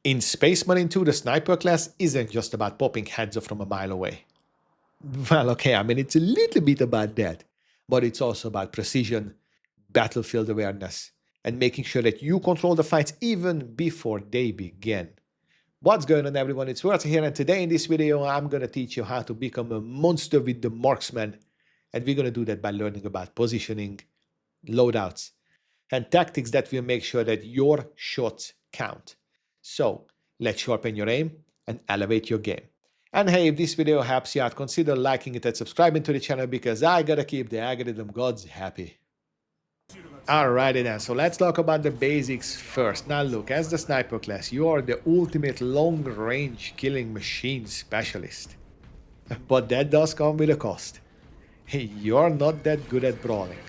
In Space Marine 2, the sniper class isn't just about popping heads off from a mile away. Well, okay, I mean, it's a little bit about that, but it's also about precision, battlefield awareness, and making sure that you control the fights even before they begin. What's going on, everyone? It's Worth here, and today in this video, I'm going to teach you how to become a monster with the marksman, and we're going to do that by learning about positioning, loadouts, and tactics that will make sure that your shots count. So let's sharpen your aim and elevate your game. And hey, if this video helps you out, consider liking it and subscribing to the channel because I gotta keep the algorithm gods happy. Alrighty then, so let's talk about the basics first. Now look, as the sniper class, you are the ultimate long-range killing machine specialist. But that does come with a cost. You're not that good at brawling.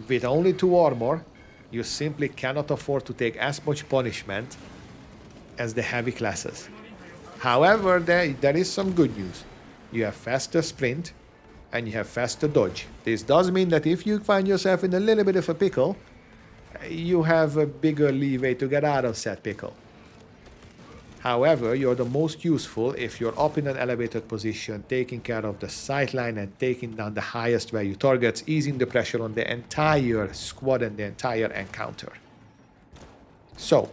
With only 2 armor, you simply cannot afford to take as much punishment as the heavy classes. However, there is some good news. You have faster sprint and you have faster dodge. This does mean that if you find yourself in a little bit of a pickle, you have a bigger leeway to get out of said pickle. However, you're the most useful if you're up in an elevated position, taking care of the sightline and taking down the highest value targets, easing the pressure on the entire squad and the entire encounter. So,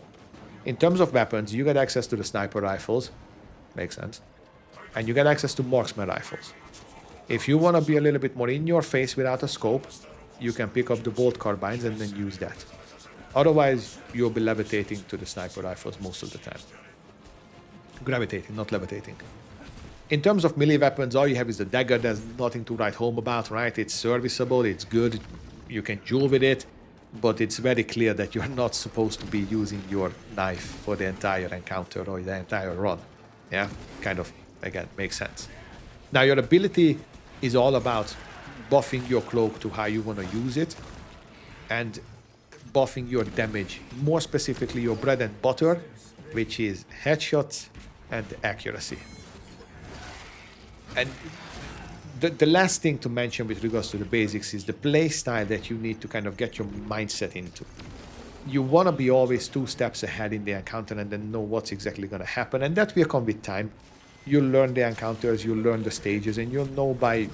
in terms of weapons, you get access to the sniper rifles, makes sense, and you get access to marksman rifles. If you want to be a little bit more in your face without a scope, you can pick up the bolt carbines and then use that. Otherwise, you'll be levitating to the sniper rifles most of the time. Gravitating, not levitating. In terms of melee weapons, all you have is the dagger. There's nothing to write home about, right? It's serviceable, it's good, you can duel with it, but it's very clear that you're not supposed to be using your knife for the entire encounter or the entire run. Yeah, kind of, again, makes sense. Now, your ability is all about buffing your cloak to how you want to use it and buffing your damage, more specifically your bread and butter, which is headshots and accuracy. And the last thing to mention with regards to the basics is the play style that you need to kind of get your mindset into. You want to be always 2 steps ahead in the encounter and then know what's exactly going to happen, and that will come with time. You'll learn the encounters, you'll learn the stages, and you'll know by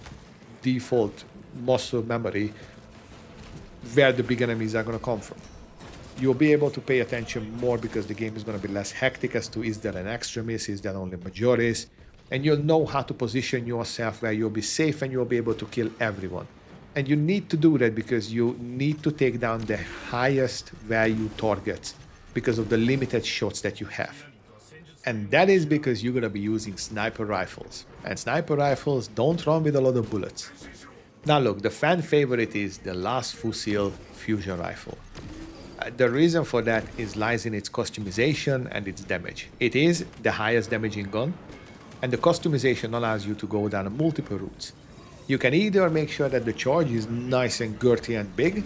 default muscle memory where the big enemies are going to come from. You'll be able to pay attention more because the game is going to be less hectic as to is there an extremis, is there only majoris, and you'll know how to position yourself where you'll be safe and you'll be able to kill everyone. And you need to do that because you need to take down the highest value targets because of the limited shots that you have. And that is because you're going to be using sniper rifles. And sniper rifles don't run with a lot of bullets. Now look, the fan favorite is the Last Fusil fusion rifle. The reason for that lies in its customization and its damage. It is the highest damaging gun, and the customization allows you to go down multiple routes. You can either make sure that the charge is nice and girthy and big,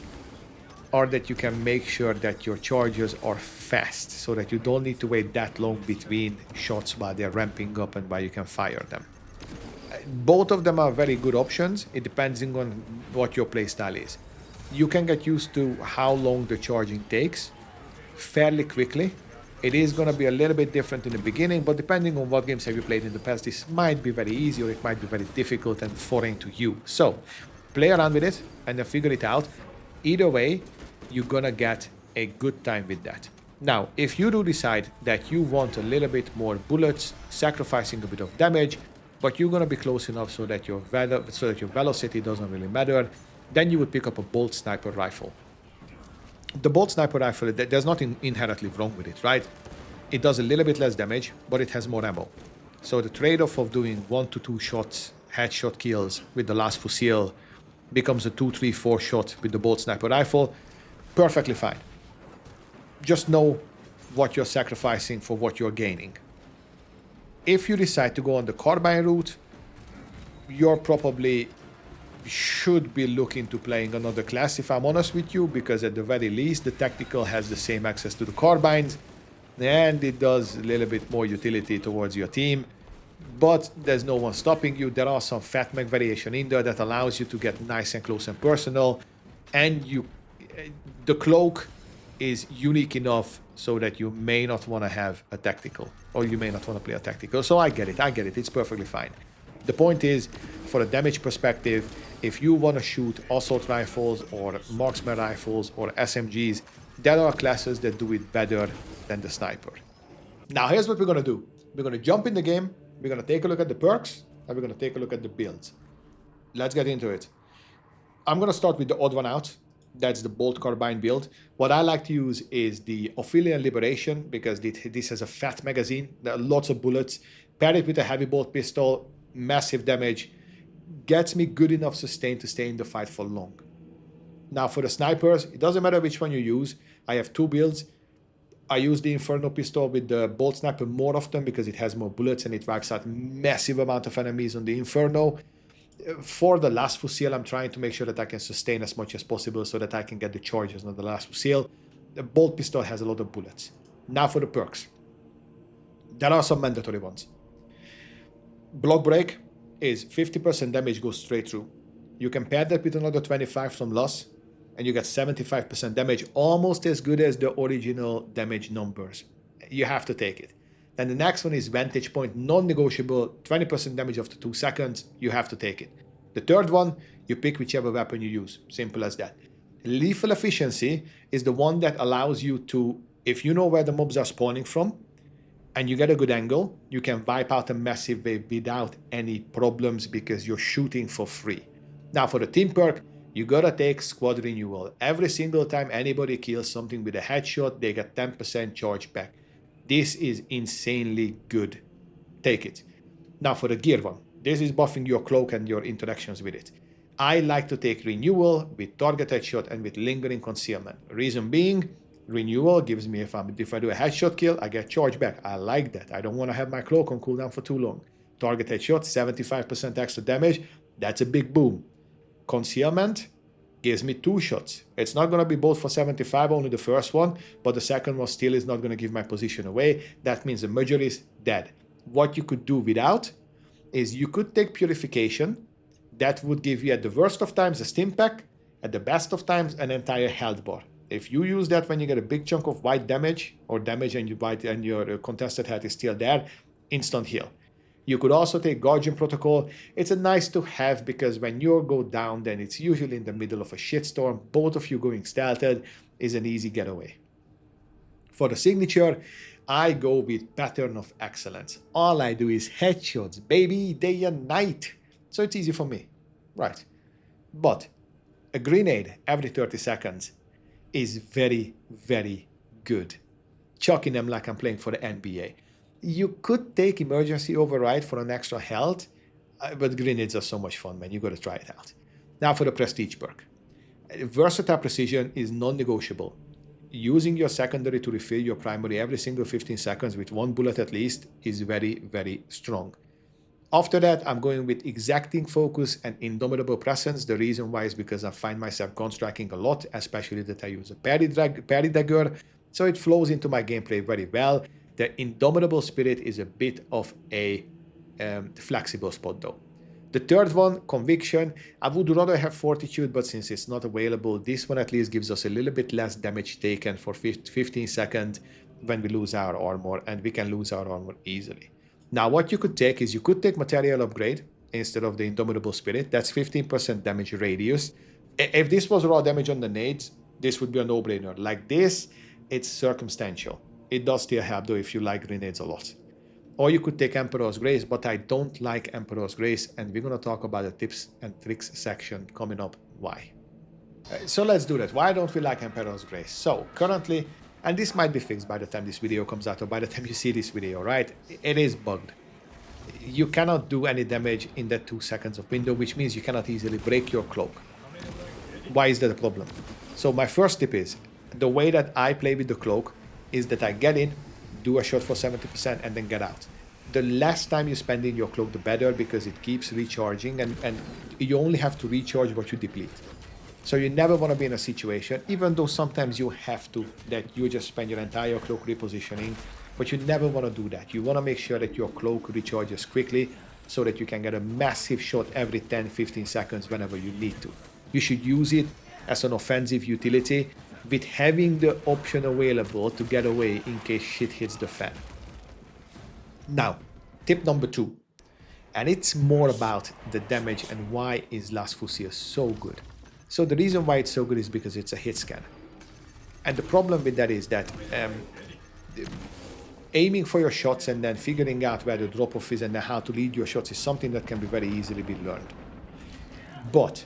or that you can make sure that your charges are fast, so that you don't need to wait that long between shots while they're ramping up and while you can fire them. Both of them are very good options. It depends on what your playstyle is. You can get used to how long the charging takes fairly quickly. It is going to be a little bit different in the beginning, but depending on what games have you played in the past, this might be very easy or it might be very difficult and foreign to you. So play around with it and then figure it out. Either way, you're going to get a good time with that. Now, if you do decide that you want a little bit more bullets, sacrificing a bit of damage, but you're going to be close enough so that your velocity doesn't really matter, then you would pick up a bolt sniper rifle. The bolt sniper rifle, there's nothing inherently wrong with it, right? It does a little bit less damage, but it has more ammo. So the trade-off of doing 1 to 2 shots, headshot kills with the Last Fusil becomes a 2, 3, 4 shot with the bolt sniper rifle. Perfectly fine. Just know what you're sacrificing for what you're gaining. If you decide to go on the carbine route, you're probably should be looking to playing another class, if I'm honest with you, because at the very least the tactical has the same access to the carbines and it does a little bit more utility towards your team, but there's no one stopping you. There are some fat mag variation in there that allows you to get nice and close and personal, and the cloak is unique enough so that you may not want to have a tactical, or you may not want to play a tactical. So I get it, it's perfectly fine. The point is, for a damage perspective, if you want to shoot assault rifles or marksman rifles or SMGs, there are classes that do it better than the sniper. Now here's what we're going to do. We're going to jump in the game, we're going to take a look at the perks, and we're going to take a look at the builds. Let's get into it. I'm going to start with the odd one out. That's the bolt carbine build. What I like to use is the Ophidian Liberation, because this has a fat magazine. There are lots of bullets. Pair it with a heavy bolt pistol, massive damage, gets me good enough sustain to stay in the fight for long. Now for the snipers, it doesn't matter which one you use. I have two builds. I use the Inferno pistol with the bolt sniper more often because it has more bullets and it wipes out massive amount of enemies on the Inferno. For the last fusil, I'm trying to make sure that I can sustain as much as possible so that I can get the charges on the last fusil. The bolt pistol has a lot of bullets. Now for the perks. There are some mandatory ones. Block break is 50% damage goes straight through. You can pair that with another 25 from loss, and you get 75% damage, almost as good as the original damage numbers. You have to take it. Then the next one is Vantage Point, non-negotiable, 20% damage after 2 seconds, you have to take it. The third one, you pick whichever weapon you use, simple as that. Lethal Efficiency is the one that allows you to, if you know where the mobs are spawning from, and you get a good angle, you can wipe out a massive wave without any problems because you're shooting for free. Now for the team perk, you gotta take Squad Renewal. Every single time anybody kills something with a headshot, they get 10% charge back. This is insanely good. Take it. Now for the gear one, this is buffing your cloak and your interactions with it. I like to take Renewal with Target Headshot and with Lingering Concealment. Reason being, Renewal gives me, if I do a headshot kill, I get charge back. I like that. I don't want to have my cloak on cooldown for too long. Target Headshot, 75% extra damage. That's a big boom. Concealment gives me 2 shots. It's not going to be both for 75, only the first one, but the second one still is not going to give my position away. That means the Major is dead. What you could do without is you could take Purification. That would give you at the worst of times a stim pack, at the best of times an entire health bar. If you use that when you get a big chunk of white damage, or damage and your contested health is still there, instant heal. You could also take Guardian Protocol. It's a nice to have because when you go down, then it's usually in the middle of a shitstorm. Both of you going stealthed is an easy getaway. For the signature, I go with Pattern of Excellence. All I do is headshots, baby, day and night. So it's easy for me, right? But a grenade every 30 seconds is very, very good. Chucking them like I'm playing for the NBA. You could take Emergency Override for an extra health, but grenades are so much fun, man. You got to try it out. Now for the Prestige perk. Versatile Precision is non-negotiable. Using your secondary to refill your primary every single 15 seconds with 1 bullet at least is very, very strong. After that, I'm going with Exacting Focus and Indomitable Presence. The reason why is because I find myself gun striking a lot, especially that I use a parry dagger, so it flows into my gameplay very well. The Indomitable Spirit is a bit of a flexible spot though. The third one, Conviction, I would rather have Fortitude, but since it's not available, this one at least gives us a little bit less damage taken for 15 seconds when we lose our armor, and we can lose our armor easily. Now, what you could take is you could take Material Upgrade instead of the Indomitable Spirit. That's 15% damage radius. If this was raw damage on the nades, this would be a no-brainer. Like this, it's circumstantial. It does still help, though, if you like grenades a lot. Or you could take Emperor's Grace, but I don't like Emperor's Grace, and we're going to talk about the tips and tricks section coming up. Why? So let's do that. Why don't we like Emperor's Grace? So, currently, and this might be fixed by the time this video comes out or by the time you see this video, right? It is bugged. You cannot do any damage in that 2 seconds of window, which means you cannot easily break your cloak. Why is that a problem? So my first tip is, the way that I play with the cloak is that I get in, do a shot for 70% and then get out. The less time you spend in your cloak, the better, because it keeps recharging and you only have to recharge what you deplete. So you never want to be in a situation, even though sometimes you have to, that you just spend your entire cloak repositioning, but you never want to do that. You want to make sure that your cloak recharges quickly so that you can get a massive shot every 10-15 seconds whenever you need to. You should use it as an offensive utility with having the option available to get away in case shit hits the fan. Now, tip number 2, and it's more about the damage and why is Last Fusilier so good. So the reason why it's so good is because it's a hit scan. And the problem with that is that aiming for your shots and then figuring out where the drop-off is and then how to lead your shots is something that can be very easily be learned. But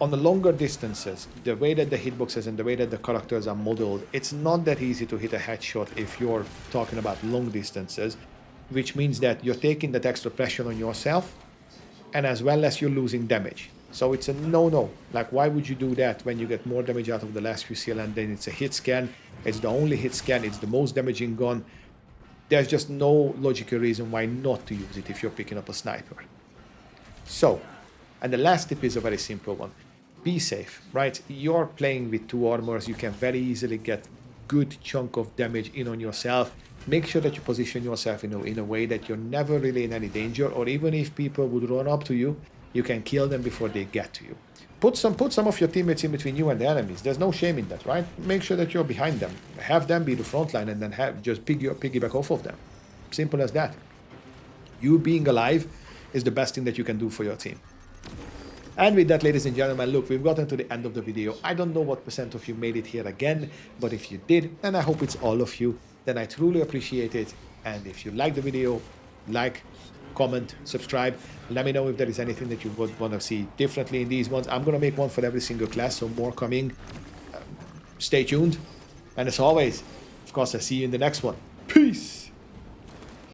on the longer distances, the way that the hitboxes and the way that the characters are modeled, it's not that easy to hit a headshot if you're talking about long distances, which means that you're taking that extra pressure on yourself, and as well as you're losing damage. So it's a no-no. Like, why would you do that when you get more damage out of the Last Fusilier and then it's a hit scan? It's the only hit scan, it's the most damaging gun. There's just no logical reason why not to use it if you're picking up a sniper. So, and the last tip is a very simple one. Be safe, right? You're playing with 2 armors, you can very easily get good chunk of damage in on yourself. Make sure that you position yourself in a way that you're never really in any danger, or even if people would run up to you, you can kill them before they get to you. Put some of your teammates in between you and the enemies. There's no shame in that, right? Make sure that you're behind them. Have them be the front line and then just piggyback off of them. Simple as that. You being alive is the best thing that you can do for your team. And with that, ladies and gentlemen, look, we've gotten to the end of the video. I don't know what % of you made it here again, but if you did, and I hope it's all of you, then I truly appreciate it. And if you like the video, like, comment, subscribe. Let me know if there is anything that you would want to see differently in these ones. I'm going to make one for every single class, so more coming. Stay tuned. And as always, of course, I'll see you in the next one. Peace!